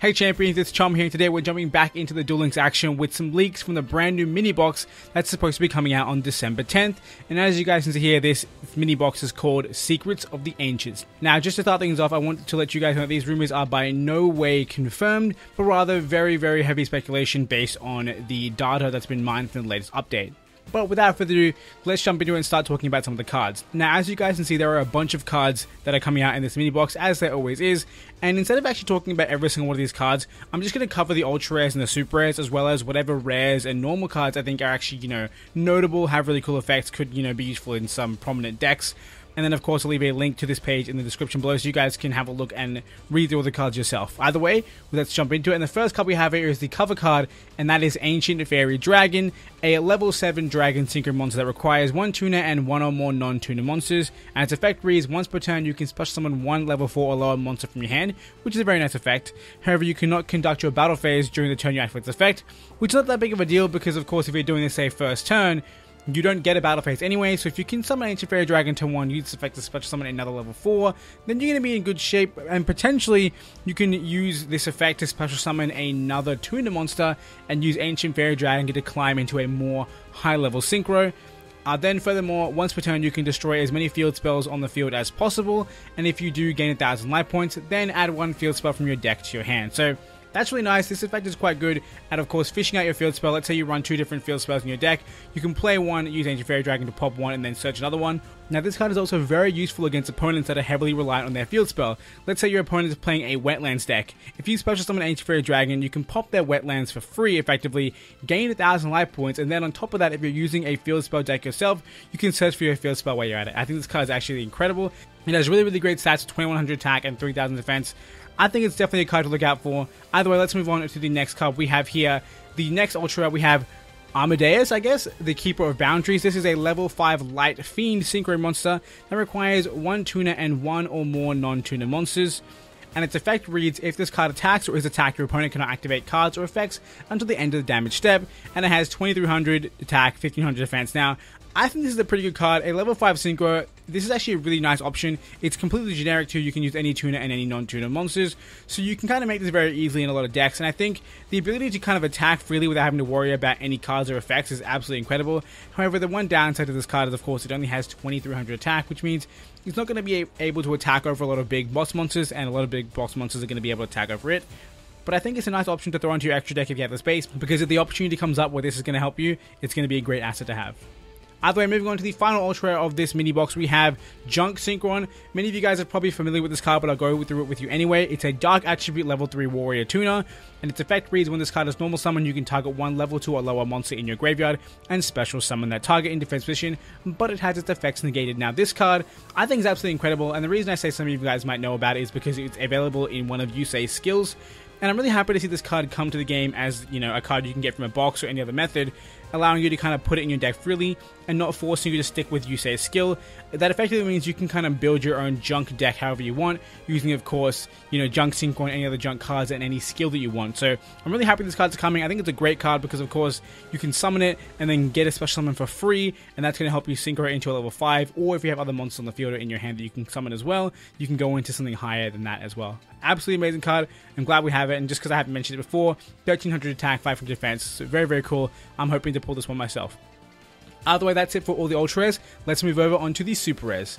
Hey champions, it's Chum here, and today we're jumping back into the Duel Links action with some leaks from the brand new mini box that's supposed to be coming out on December 10th. And as you guys can see here, this mini box is called Secrets of the Ancients. Now, just to start things off, I want to let you guys know that these rumors are by no way confirmed, but rather very, very heavy speculation based on the data that's been mined from the latest update. But without further ado, let's jump into it and start talking about some of the cards. Now, as you guys can see, there are a bunch of cards that are coming out in this mini box, as there always is. And instead of actually talking about every single one of these cards, I'm just going to cover the ultra rares and the super rares, as well as whatever rares and normal cards I think are actually, notable, have really cool effects, could, be useful in some prominent decks. And then, of course, I'll leave a link to this page in the description below so you guys can have a look and read through all the cards yourself. Either way, let's jump into it. And the first card we have here is the cover card, and that is Ancient Fairy Dragon, a level 7 dragon synchro monster that requires 1 tuner and 1 or more non-tuner monsters. And its effect reads, once per turn you can special summon 1 level 4 or lower monster from your hand, which is a very nice effect. However, you cannot conduct your battle phase during the turn you activate this effect, which is not that big of a deal because, of course, if you're doing this, say, first turn, you don't get a battle phase anyway, so if you can summon Ancient Fairy Dragon turn 1, use this effect to special summon another level 4, then you're going to be in good shape, and potentially you can use this effect to special summon another tuner monster, and use Ancient Fairy Dragon to climb into a more high level synchro. Then furthermore, once per turn you can destroy as many field spells on the field as possible, and if you do gain 1000 life points, then add 1 field spell from your deck to your hand. So that's really nice. This effect is quite good at, of course, fishing out your field spell. Let's say you run 2 different field spells in your deck. You can play one, use Ancient Fairy Dragon to pop one, and then search another one. Now, this card is also very useful against opponents that are heavily reliant on their field spell. Let's say your opponent is playing a Wetlands deck. If you special summon Ancient Fairy Dragon, you can pop their Wetlands for free, effectively, gain 1000 life points, and then on top of that, if you're using a field spell deck yourself, you can search for your field spell while you're at it. I think this card is actually incredible. It has really, really great stats, 2100 attack and 3000 defense. I think it's definitely a card to look out for. Either way, let's move on to the next card we have here. The next ultra we have Amadeus, I guess, the Keeper of Boundaries. This is a level 5 light fiend synchro monster that requires 1 tuner and 1 or more non-tuner monsters. And its effect reads, if this card attacks or is attacked, your opponent cannot activate cards or effects until the end of the damage step. And it has 2300 attack, 1500 defense. Now, I think this is a pretty good card. A level 5 synchro, this is actually a really nice option. It's completely generic too. You can use any tuner and any non-tuner monsters. So you can kind of make this very easily in a lot of decks. And I think the ability to kind of attack freely without having to worry about any cards or effects is absolutely incredible. However, the one downside to this card is, of course, it only has 2300 attack, which means it's not going to be able to attack over a lot of big boss monsters, and a lot of big boss monsters are going to be able to attack over it. But I think it's a nice option to throw into your extra deck if you have the space, because if the opportunity comes up where this is going to help you, it's going to be a great asset to have. Either way, moving on to the final ultra rare of this mini box, we have Junk Synchron. Many of you guys are probably familiar with this card, but I'll go through it with you anyway. It's a Dark Attribute level 3 Warrior Tuner, and its effect reads, when this card is normal summon, you can target 1 level 2 or lower monster in your graveyard and special summon that target in defense position, but it has its effects negated. Now, this card I think is absolutely incredible, and the reason I say some of you guys might know about it is because it's available in one of Yusei's skills. And I'm really happy to see this card come to the game as, a card you can get from a box or any other method, allowing you to kind of put it in your deck freely and not forcing you to stick with Yusei's skill. That effectively means you can kind of build your own junk deck however you want, using, of course, Junk Synchron and any other junk cards and any skill that you want. So I'm really happy this card's coming. I think it's a great card because, of course, you can summon it and then get a special summon for free, and that's going to help you synchro it into a level 5, or if you have other monsters on the field or in your hand that you can summon as well, you can go into something higher than that as well. Absolutely amazing card. I'm glad we have it, and just because I haven't mentioned it before, 1300 attack, 500 defense, so very, very cool. I'm hoping to pull this one myself. Either way, that's it for all the ultra rares. Let's move over onto the super rares.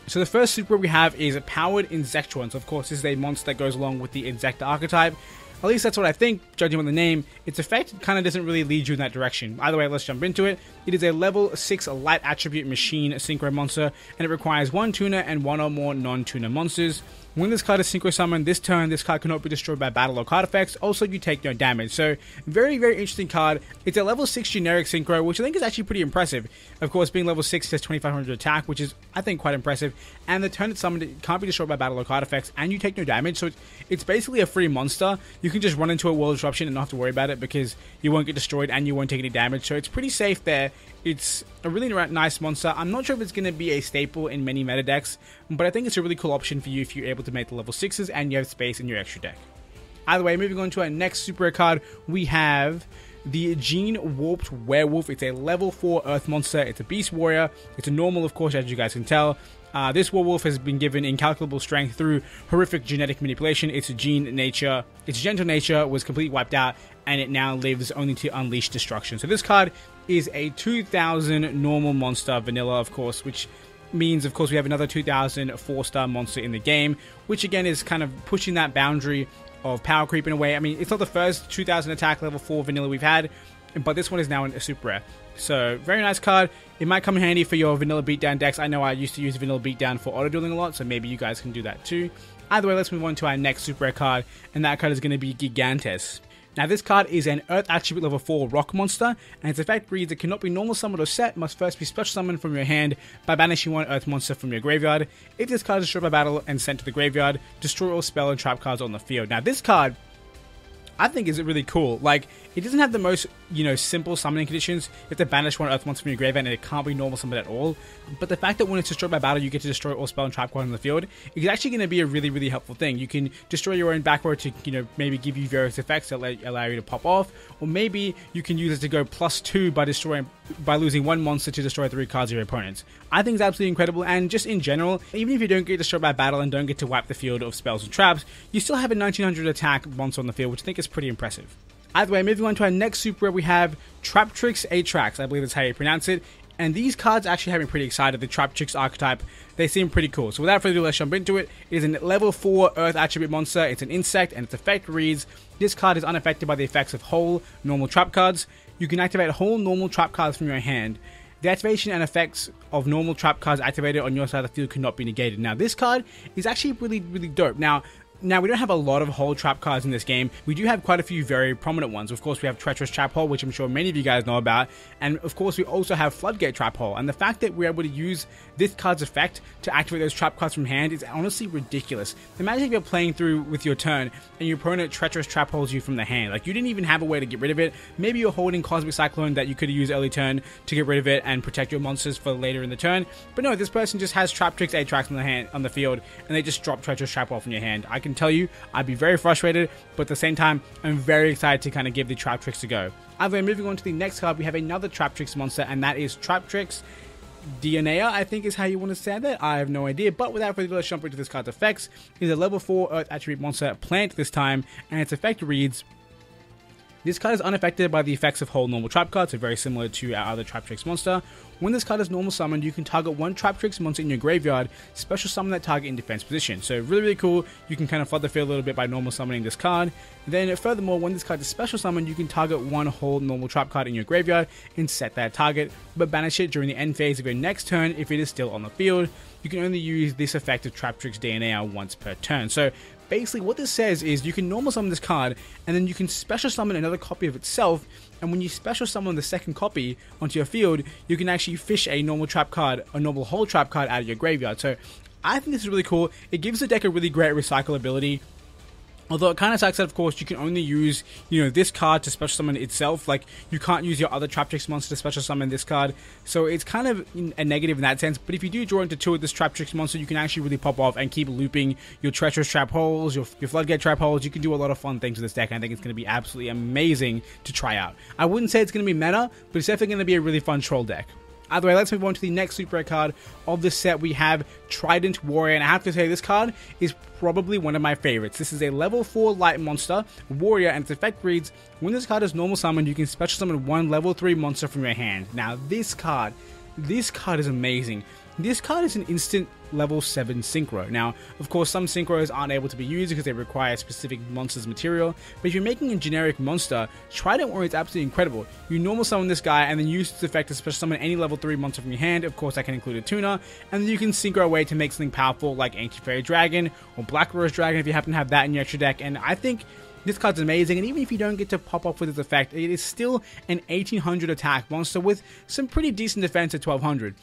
So the first super we have is Powered Insectron. So of course, this is a monster that goes along with the Insecta archetype. At least that's what I think, judging by the name. Its effect kind of doesn't really lead you in that direction. Either way, let's jump into it. It is a level 6 light attribute machine synchro monster, and it requires 1 tuner and 1 or more non-tuner monsters. When this card is synchro summoned this turn, this card cannot be destroyed by battle or card effects. Also, you take no damage. So, very, very interesting card. It's a level 6 generic synchro, which I think is actually pretty impressive. Of course, being level 6 has 2500 attack, which is, I think, quite impressive. And the turn it's summoned, it can't be destroyed by battle or card effects, and you take no damage. So, it's basically a free monster. You can just run into a World Disruption and not have to worry about it because you won't get destroyed and you won't take any damage. So, it's pretty safe there. It's a really nice monster. I'm not sure if it's going to be a staple in many meta decks, but I think it's a really cool option for you if you're able to make the level 6s and you have space in your extra deck. Either way, moving on to our next super rare card, we have the Genewarped Werewolf. It's a level 4 Earth monster. It's a Beast Warrior. It's a normal, of course, as you guys can tell. This werewolf has been given incalculable strength through horrific genetic manipulation. Its gentle nature was completely wiped out, and it now lives only to unleash destruction. So this card is a 2000 normal monster, vanilla of course, which means of course we have another 2000 4-star monster in the game, which again is kind of pushing that boundary of power creep in a way. I mean, it's not the first 2000 attack level 4 vanilla we've had, but this one is now a super rare. So, very nice card. It might come in handy for your vanilla beatdown decks. I know I used to use vanilla beatdown for auto dueling a lot, so maybe you guys can do that too. Either way, let's move on to our next super rare card, and that card is going to be Gigantes. Now, this card is an Earth Attribute level 4 rock monster, and its effect reads: it cannot be normal summoned or set, must first be special summoned from your hand by banishing one Earth monster from your graveyard. If this card is destroyed by battle and sent to the graveyard, destroy all spell and trap cards on the field. Now, this card I think is really cool. Like, it doesn't have the most, simple summoning conditions. You have to banish one Earth monster from your graveyard and it can't be normal summoned at all. But the fact that when it's destroyed by battle, you get to destroy all spell and trap cards on the field is actually going to be a really, really helpful thing. You can destroy your own back row to, maybe give you various effects that allow you to pop off. Or maybe you can use it to go +2 by losing one monster to destroy 3 cards of your opponents. I think it's absolutely incredible, and just in general, even if you don't get destroyed by battle and don't get to wipe the field of spells and traps, you still have a 1900 attack monster on the field, which I think is pretty impressive. Either way, moving on to our next super rare, we have Traptrix Atrax, I believe that's how you pronounce it. And these cards actually have me pretty excited. The Traptrix archetype, they seem pretty cool. So without further ado, let's jump into it. It is a level 4 Earth Attribute monster. It's an insect, and its effect reads: this card is unaffected by the effects of whole normal trap cards. You can activate whole normal trap cards from your hand. The activation and effects of normal trap cards activated on your side of the field cannot be negated. Now, this card is actually really, really dope. Now, we don't have a lot of whole trap cards in this game. We do have quite a few very prominent ones. Of course, we have Treacherous Trap Hole, which I'm sure many of you guys know about. And of course, we also have Floodgate Trap Hole. And the fact that we're able to use this card's effect to activate those trap cards from hand is honestly ridiculous. Imagine if you're playing through with your turn and your opponent Treacherous Trap Holes you from the hand. Like, you didn't even have a way to get rid of it. Maybe you're holding Cosmic Cyclone that you could use early turn to get rid of it and protect your monsters for later in the turn. But no, this person just has Traptrix Atrax on the field, and they just drop Treacherous Trap Hole from your hand. I can tell you, I'd be very frustrated, but at the same time, I'm very excited to kind of give the Traptrix a go. Either way, moving on to the next card, we have another Traptrix monster, and that is Traptrix DNA, I think is how you want to say that. I have no idea, but without further ado, let's jump into this card's effects. It is a level 4 Earth Attribute monster, plant this time, and its effect reads: this card is unaffected by the effects of whole normal trap cards, so very similar to our other Traptrix monster. When this card is normal summoned, you can target one Traptrix monster in your graveyard, special summon that target in defense position. So really, really cool. You can kind of flood the field a little bit by normal summoning this card. Then furthermore, when this card is special summoned, you can target one whole normal trap card in your graveyard and set that target, but banish it during the end phase of your next turn if it is still on the field. You can only use this effect of Traptrix DNA once per turn. So basically what this says is you can normal summon this card, and then you can special summon another copy of itself, and when you special summon the second copy onto your field, you can actually fish a normal trap card, a normal whole trap card out of your graveyard. So I think this is really cool. It gives the deck a really great recyclability. Although it kind of sucks that, of course, you can only use, this card to special summon itself. Like, you can't use your other Traptrix monster to special summon this card. So it's kind of a negative in that sense. But if you do draw into 2 with this Traptrix monster, you can actually really pop off and keep looping your Treacherous Trap Holes, your Floodgate Trap Holes. You can do a lot of fun things with this deck. I think it's going to be absolutely amazing to try out. I wouldn't say it's going to be meta, but it's definitely going to be a really fun troll deck. Either way, let's move on to the next super rare card of this set. We have Trident Warrior, and I have to say this card is probably one of my favorites. This is a level 4 light monster, Warrior, and its effect reads: when this card is normal summoned, you can special summon one level 3 monster from your hand. Now, this card is amazing. This card is an instant level 7 synchro. Now, of course, some synchros aren't able to be used because they require specific monster's material, but if you're making a generic monster, Trident Warrior is absolutely incredible. You normal summon this guy and then use this effect to special summon any level 3 monster from your hand. Of course, that can include a tuner, and then you can synchro away to make something powerful like Anti-Fairy Dragon or Black Rose Dragon if you happen to have that in your extra deck. And I think this card's amazing, and even if you don't get to pop off with its effect, it is still an 1800 attack monster with some pretty decent defense at 1200.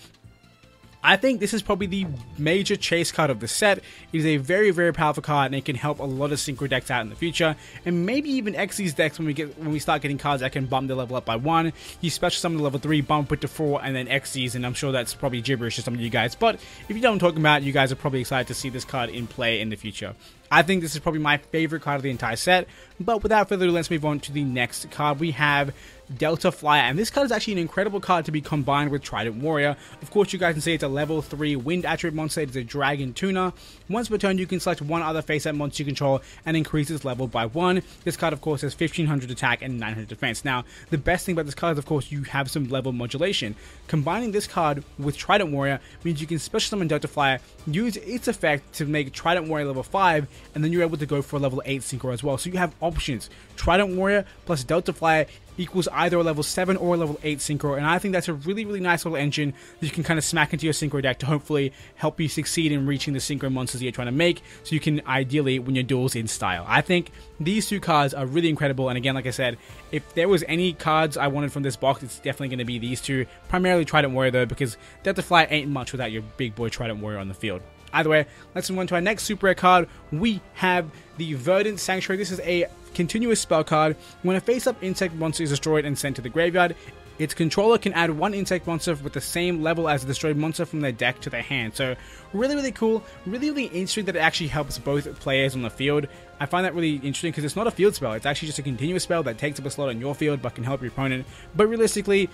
I think this is probably the major chase card of the set. It is a very, very powerful card, and it can help a lot of synchro decks out in the future, and maybe even Xyz decks when we start getting cards that can bump the level up by 1. You special summon the level 3, bump it to 4, and then Xyz, and I'm sure that's probably gibberish to some of you guys, but if you know what I'm talking about, you guys are probably excited to see this card in play in the future. I think this is probably my favorite card of the entire set, but without further ado, let's move on to the next card. We have Delta Flyer, and this card is actually an incredible card to be combined with Trident Warrior. Of course, you guys can see it's a level 3 wind attribute monster. It is a dragon tuner. Once per turn, you can select one other face-up monster you control and increase its level by 1. This card, of course, has 1500 attack and 900 defense. Now, the best thing about this card is, of course, you have some level modulation. Combining this card with Trident Warrior means you can special summon Delta Flyer, use its effect to make Trident Warrior level 5, and then you're able to go for a level 8 Synchro as well. So you have options. Trident Warrior plus Delta Flyer equals either a level 7 or a level 8 Synchro, and I think that's a really, really nice little engine that you can kind of smack into your Synchro deck to hopefully help you succeed in reaching the Synchro monsters that you're trying to make, so you can ideally win your duels in style. I think these two cards are really incredible, and again, like I said, if there was any cards I wanted from this box, it's definitely going to be these two, primarily Trident Warrior though, because Delta Flyer ain't much without your big boy Trident Warrior on the field. Either way, let's move on to our next super rare card. We have the Verdant Sanctuary. This is a continuous spell card. When a face-up insect monster is destroyed and sent to the graveyard, its controller can add one insect monster with the same level as the destroyed monster from their deck to their hand. So really, really cool. Really, really interesting that it actually helps both players on the field. I find that really interesting because it's not a field spell. It's actually just a continuous spell that takes up a slot on your field but can help your opponent. But realistically,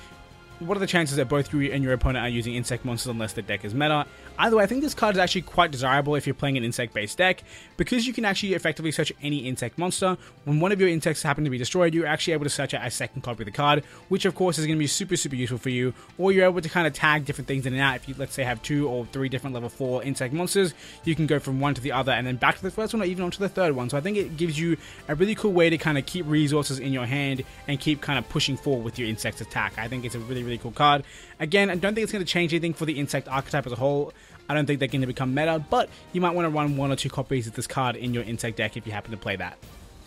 what are the chances that both you and your opponent are using insect monsters unless the deck is meta? Either way, I think this card is actually quite desirable if you're playing an insect-based deck, because you can actually effectively search any insect monster. When one of your insects happen to be destroyed, you're actually able to search out a second copy of the card, which of course is going to be super, super useful for you, or you're able to kind of tag different things in and out. If you, let's say, have 2 or 3 different level 4 insect monsters, you can go from one to the other and then back to the first one or even onto the third one. So I think it gives you a really cool way to kind of keep resources in your hand and keep kind of pushing forward with your insect's attack. I think it's a really, really cool card. Again, I don't think it's going to change anything for the insect archetype as a whole. I don't think they're going to become meta, but you might want to run 1 or 2 copies of this card in your insect deck if you happen to play that.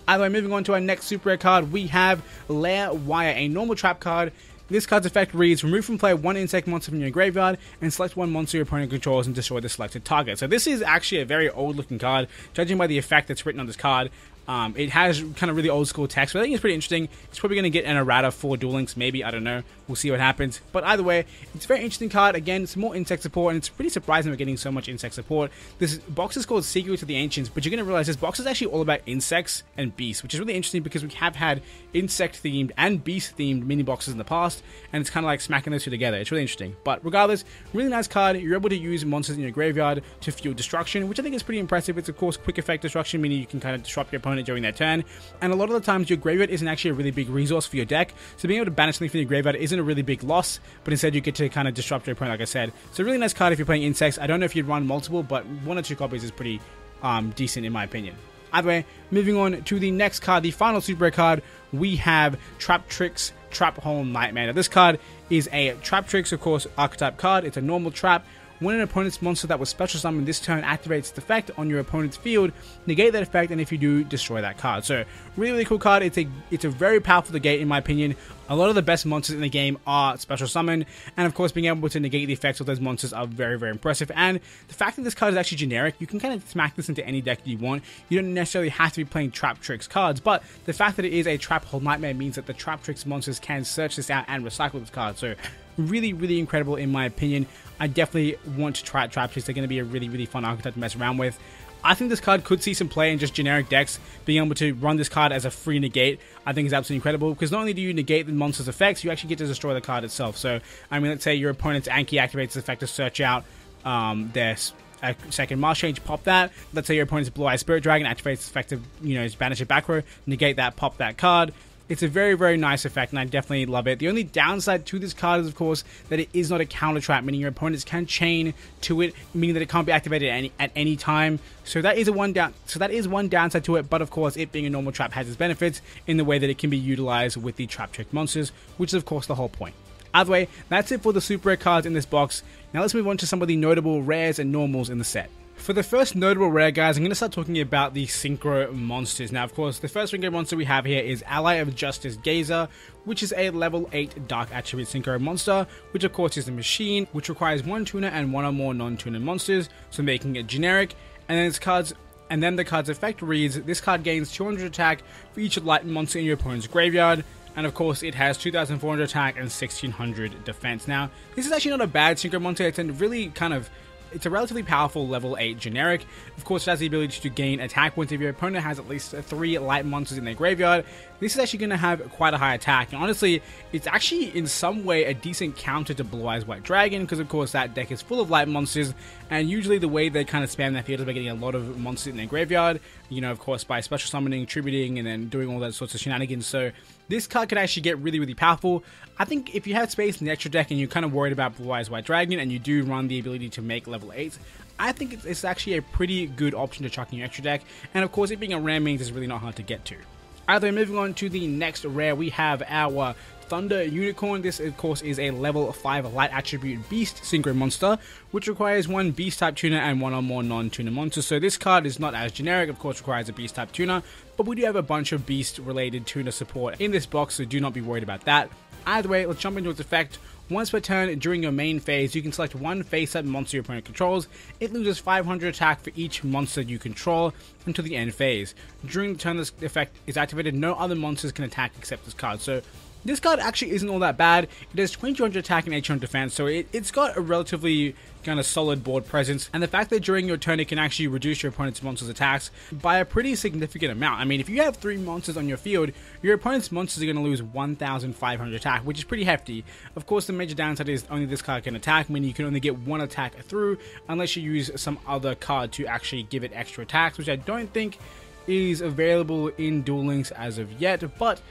Either way, moving on to our next super rare card, we have Lair Wire, a normal trap card. This card's effect reads, remove from play 1 insect monster from your graveyard and select 1 monster your opponent controls and destroy the selected target. So this is actually a very old looking card, judging by the effect that's written on this card. It has kind of really old school text, but I think it's pretty interesting. It's probably going to get an errata for Duel Links, maybe, I don't know. We'll see what happens. But either way, it's a very interesting card. Again, it's more insect support, and it's pretty surprising we're getting so much insect support. This box is called Secrets of the Ancients, but you're going to realize this box is actually all about insects and beasts, which is really interesting because we have had insect-themed and beast-themed mini-boxes in the past, and it's kind of like smacking those two together. It's really interesting. But regardless, really nice card. You're able to use monsters in your graveyard to fuel destruction, which I think is pretty impressive. It's, of course, quick effect destruction, meaning you can kind of disrupt your opponent during their turn. And a lot of the times, your graveyard isn't actually a really big resource for your deck, so being able to banish something from your graveyard isn't a really big loss, but instead you get to kind of disrupt your opponent, like I said. So a really nice card if you're playing insects. I don't know if you'd run multiple, but 1 or 2 copies is pretty decent in my opinion. Either way, moving on to the next card, the final super rare card, we have Traptrix Trap Hole Nightmare. Now this card is a Traptrix, of course, archetype card. It's a normal trap. When an opponent's monster that was special summoned this turn activates its effect on your opponent's field, negate that effect, and if you do, destroy that card. So, really, really cool card. It's a very powerful negate, in my opinion. A lot of the best monsters in the game are special summoned, and of course, being able to negate the effects of those monsters are very, very impressive. And the fact that this card is actually generic, you can kind of smack this into any deck you want. You don't necessarily have to be playing Traptrix cards, but the fact that it is a Trap Hole Nightmare means that the Traptrix monsters can search this out and recycle this card. So, really, really incredible in my opinion. I definitely want to try Traptrix. They're going to be a really, really fun archetype to mess around with. I think this card could see some play in just generic decks. Being able to run this card as a free negate, I think is absolutely incredible, because not only do you negate the monster's effects, you actually get to destroy the card itself. So, I mean, let's say your opponent's Anki activates this effect to search out their second Mars Change, pop that. Let's say your opponent's Blue Eye Spirit Dragon activates this effect to, banish it back row, negate that, pop that card. It's a very, very nice effect, and I definitely love it. The only downside to this card is, of course, that it is not a counter trap, meaning your opponents can chain to it, meaning that it can't be activated at any time. So that is one downside to it. But of course, it being a normal trap has its benefits in the way that it can be utilized with the Traptrix monsters, which is of course the whole point. Either way, that's it for the super rare cards in this box. Now let's move on to some of the notable rares and normals in the set. For the first notable rare, guys, I'm going to start talking about the Synchro monsters. Now, of course, the first Synchro monster we have here is Ally of Justice Gazer, which is a level 8 Dark Attribute Synchro monster, which of course is a machine, which requires 1 tuner and 1 or more non-tuner monsters, so making it generic. And then the card's effect reads, this card gains 200 attack for each light monster in your opponent's graveyard. And of course, it has 2,400 attack and 1,600 defense. Now, this is actually not a bad Synchro monster. It's a really kind of It's a relatively powerful level 8 generic. Of course, it has the ability to gain attack points if your opponent has at least 3 light monsters in their graveyard. This is actually going to have quite a high attack, and honestly, it's actually in some way a decent counter to Blue Eyes White Dragon, because of course that deck is full of light monsters, and usually the way they kind of spam their field is by getting a lot of monsters in their graveyard, you know, of course by special summoning, tributing, and then doing all those sorts of shenanigans. So this card can actually get really, really powerful. I think if you have space in the extra deck and you're kind of worried about Blue Eyes White Dragon, and you do run the ability to make level 8s, I think it's actually a pretty good option to chuck in your extra deck, and of course it being a rare means it's really not hard to get to. Either way, moving on to the next rare, we have our Thunder Unicorn. This, of course, is a level 5 light attribute beast synchro monster, which requires 1 beast type tuner and 1 or more non-tuner monsters. So this card is not as generic, of course requires a beast type tuner, but we do have a bunch of beast related tuner support in this box, so do not be worried about that. Either way, let's jump into its effect. Once per turn during your main phase, you can select one face-up monster your opponent controls. It loses 500 attack for each monster you control until the end phase. During the turn this effect is activated, no other monsters can attack except this card. So this card actually isn't all that bad. It has 2200 attack and 800 defense, so it's got a relatively kind of solid board presence, and the fact that during your turn it can actually reduce your opponent's monster's attacks by a pretty significant amount. I mean, if you have 3 monsters on your field, your opponent's monsters are going to lose 1500 attack, which is pretty hefty. Of course, the major downside is only this card can attack, meaning you can only get 1 attack through unless you use some other card to actually give it extra attacks, which I don't think is available in Duel Links as of yet, but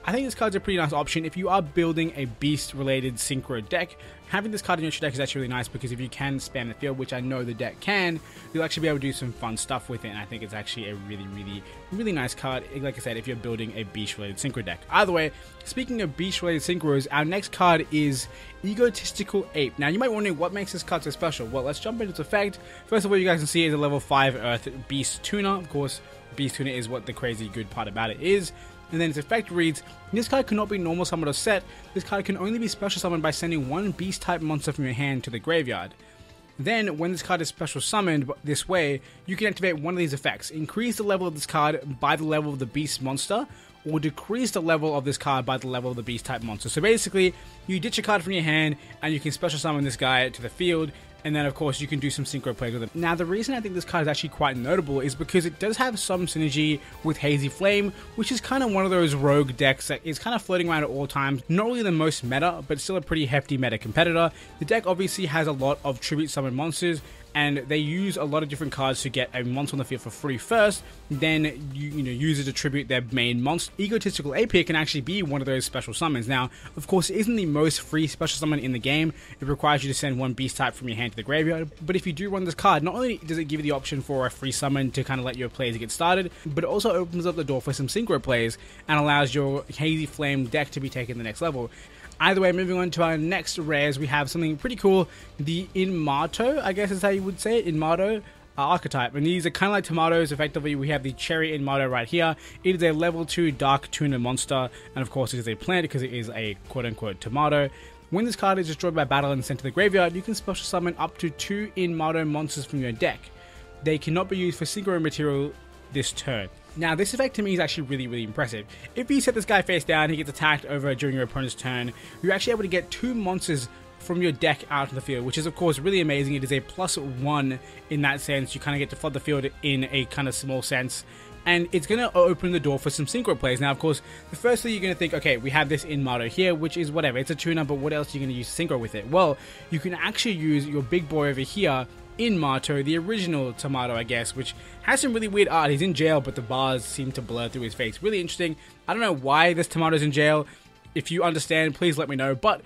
I think this card's a pretty nice option. If you are building a beast-related synchro deck, having this card in your deck is actually really nice, because if you can spam the field, which I know the deck can, you'll actually be able to do some fun stuff with it, and I think it's actually a really, really, really nice card, like I said, if you're building a beast-related synchro deck. Either way, speaking of beast-related synchros, our next card is Egotistical Ape. Now, you might be wondering what makes this card so special. Well, let's jump into its effect. First of all, you guys can see it is a level 5 Earth Beast Tuner. Of course, Beast Tuner is what the crazy good part about it is. And then its effect reads, this card cannot be normal summoned or set. This card can only be special summoned by sending 1 beast type monster from your hand to the graveyard. Then, when this card is special summoned this way, you can activate one of these effects. Increase the level of this card by the level of the beast monster, or decrease the level of this card by the level of the beast type monster. So basically, you ditch a card from your hand, and you can special summon this guy to the field, and then of course you can do some synchro plays with it. Now, the reason I think this card is actually quite notable is because it does have some synergy with Hazy Flame, which is kind of one of those rogue decks that is kind of floating around at all times. Not really the most meta, but still a pretty hefty meta competitor. The deck obviously has a lot of tribute summon monsters, and they use a lot of different cards to get a monster on the field for free first, then you use it to tribute their main monster. Egotistical Ape here can actually be one of those special summons. Now, of course, it isn't the most free special summon in the game. It requires you to send 1 beast type from your hand to the graveyard, but if you do run this card, not only does it give you the option for a free summon to kind of let your players get started, but it also opens up the door for some synchro plays and allows your Hazy Flame deck to be taken to the next level. Either way, moving on to our next rares, we have something pretty cool, the Inmato, I guess is how you would say it, Inmato archetype, and these are kind of like tomatoes. Effectively, we have the Chariot Model right here. It is a level 2 dark tuner monster, and of course it is a plant because it is a quote-unquote tomato. When this card is destroyed by battle and sent to the graveyard, you can special summon up to 2 Inmato monsters from your deck. They cannot be used for synchro material this turn. Now, this effect to me is actually really, really impressive. If you set this guy face down, he gets attacked over during your opponent's turn, you're actually able to get 2 monsters from your deck out of the field, which is of course really amazing. It is a +1 in that sense. You kind of get to flood the field in a kind of small sense, and it's going to open the door for some synchro plays. Now, of course, the first thing you're going to think, okay, we have this Inmato here, which is whatever, it's a tuner, but what else are you going to use synchro with it? Well, you can actually use your big boy over here, Inmato, the original tomato, I guess, which has some really weird art. He's in jail, but the bars seem to blur through his face. Really interesting. I don't know why this tomato's in jail. If you understand, please let me know. But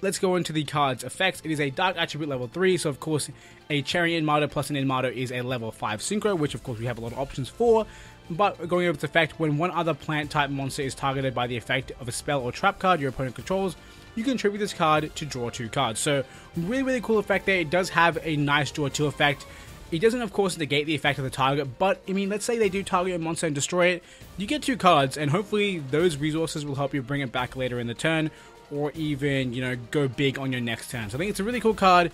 let's go into the card's effects. It is a dark attribute level 3, so of course a Chariot Model plus an Inmato is a level 5 synchro, which of course we have a lot of options for. But going over its effect, when one other plant type monster is targeted by the effect of a spell or trap card your opponent controls, you can tribute this card to draw 2 cards. So really, really cool effect there. It does have a nice draw 2 effect. It doesn't, of course, negate the effect of the target, but, I mean, let's say they do target a monster and destroy it, you get 2 cards, and hopefully those resources will help you bring it back later in the turn, or even, go big on your next turn. So I think it's a really cool card.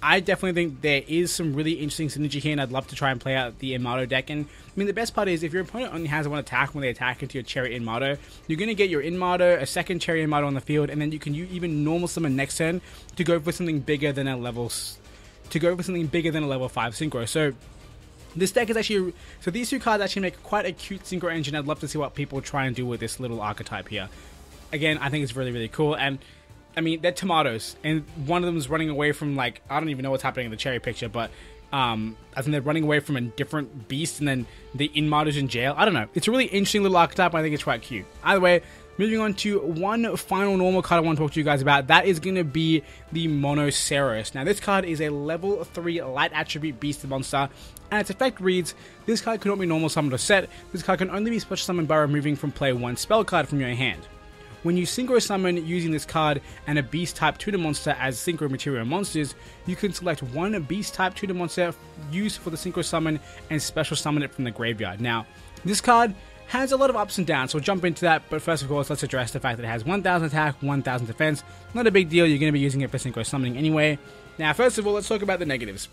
I definitely think there is some really interesting synergy here, and I'd love to try and play out the Inmato deck. And I mean, the best part is if your opponent only has 1 attack when they attack into your Chariot Model, you're going to get your Inmato, a second Chariot Model on the field, and then you can even normal summon next turn to go for something bigger than a level to go for something bigger than a level 5 Synchro. So this deck is actually, so these two cards actually make quite a cute Synchro engine. I'd love to see what people try and do with this little archetype here. Again, I think it's really, really cool. And I mean, they're tomatoes, and one of them is running away from, like, I don't even know what's happening in the cherry picture, but I think they're running away from a different beast, and then the Martyr's in jail. I don't know. It's a really interesting little archetype. I think it's quite cute. Either way, moving on to one final normal card I want to talk to you guys about. That is going to be the Mono Saris. Now, this card is a level 3 light attribute beast monster, and its effect reads, this card cannot be normal summoned or set. This card can only be special summoned by removing from play one spell card from your hand. When you Synchro Summon using this card and a Beast-type tutor monster as Synchro material monsters, you can select one Beast-type tutor monster used for the Synchro Summon and special summon it from the graveyard. Now, this card has a lot of ups and downs, so we'll jump into that, but first of course, let's address the fact that it has 1000 attack, 1000 defense. Not a big deal, you're going to be using it for Synchro Summoning anyway. Now, first of all, let's talk about the negatives.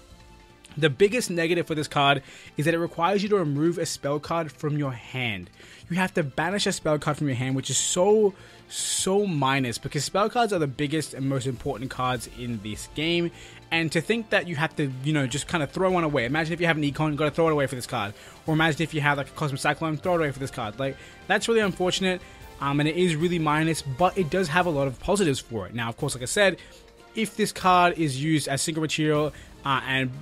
The biggest negative for this card is that it requires you to remove a spell card from your hand. You have to banish a spell card from your hand, which is so minus, because spell cards are the biggest and most important cards in this game. And to think that you have to, you know, just kind of throw one away. Imagine if you have an Econ, you've got to throw it away for this card. Or imagine if you have like a Cosmic Cyclone, throw it away for this card. Like, that's really unfortunate, and it is really minus, but it does have a lot of positives for it. Now, of course, like I said, if this card is used as Synchro material and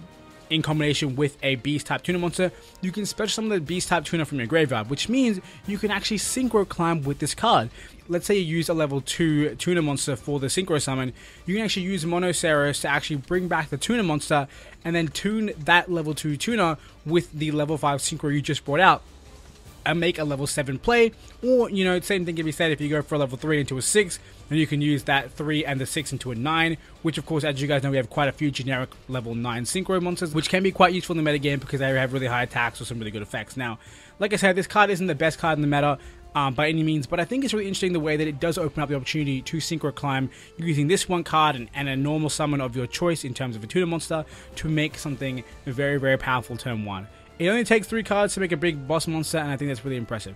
in combination with a Beast-type tuner monster, you can special summon the Beast-type tuner from your graveyard, which means you can actually Synchro climb with this card. Let's say you use a level 2 tuner monster for the Synchro summon, you can actually use Mono Saris to actually bring back the tuner monster and then tune that level 2 tuner with the level 5 Synchro you just brought out and make a level 7 play. Or, you know, same thing can be said if you go for a level 3 into a 6, then you can use that 3 and the 6 into a 9, which of course, as you guys know, we have quite a few generic level 9 Synchro monsters, which can be quite useful in the metagame because they have really high attacks or some really good effects. Now, like I said, this card isn't the best card in the meta by any means, but I think it's really interesting the way that it does open up the opportunity to Synchro climb using this one card and a normal summon of your choice in terms of a tutor monster to make something very, very powerful turn 1. It only takes 3 cards to make a big boss monster, and I think that's really impressive.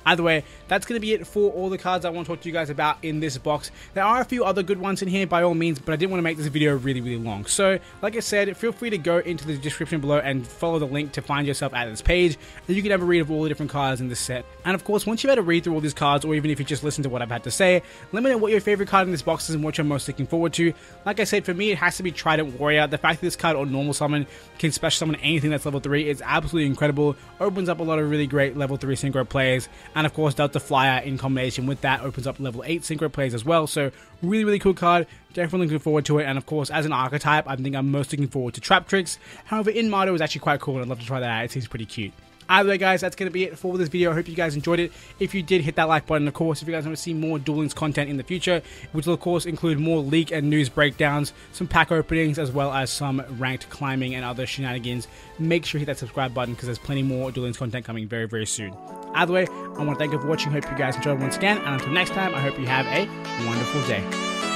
Either way, that's going to be it for all the cards I want to talk to you guys about in this box. There are a few other good ones in here by all means, but I didn't want to make this video really, really long. So, like I said, feel free to go into the description below and follow the link to find yourself at this page, and you can have a read of all the different cards in this set. And of course, once you've had a read through all these cards, or even if you just listen to what I've had to say, let me know what your favorite card in this box is and what you're most looking forward to. Like I said, for me, it has to be Trident Warrior. The fact that this card on normal summon can special summon anything that's level 3 is absolutely incredible. Opens up a lot of really great level 3 Synchro plays, and of course, Delta Flyer in combination with that opens up level 8 Synchro plays as well. So really, really cool card. Definitely looking forward to it. And of course, as an archetype, I think I'm most looking forward to Traptrix. However, in Martyr was actually quite cool, and I'd love to try that out. It seems pretty cute. Either way, guys, that's going to be it for this video. I hope you guys enjoyed it. If you did, hit that like button. Of course, if you guys want to see more Duel Links content in the future, which will of course include more leak and news breakdowns, some pack openings, as well as some ranked climbing and other shenanigans, make sure you hit that subscribe button because there's plenty more Duel Links content coming very, very soon. Either way, I want to thank you for watching. Hope you guys enjoyed once again, and until next time, I hope you have a wonderful day.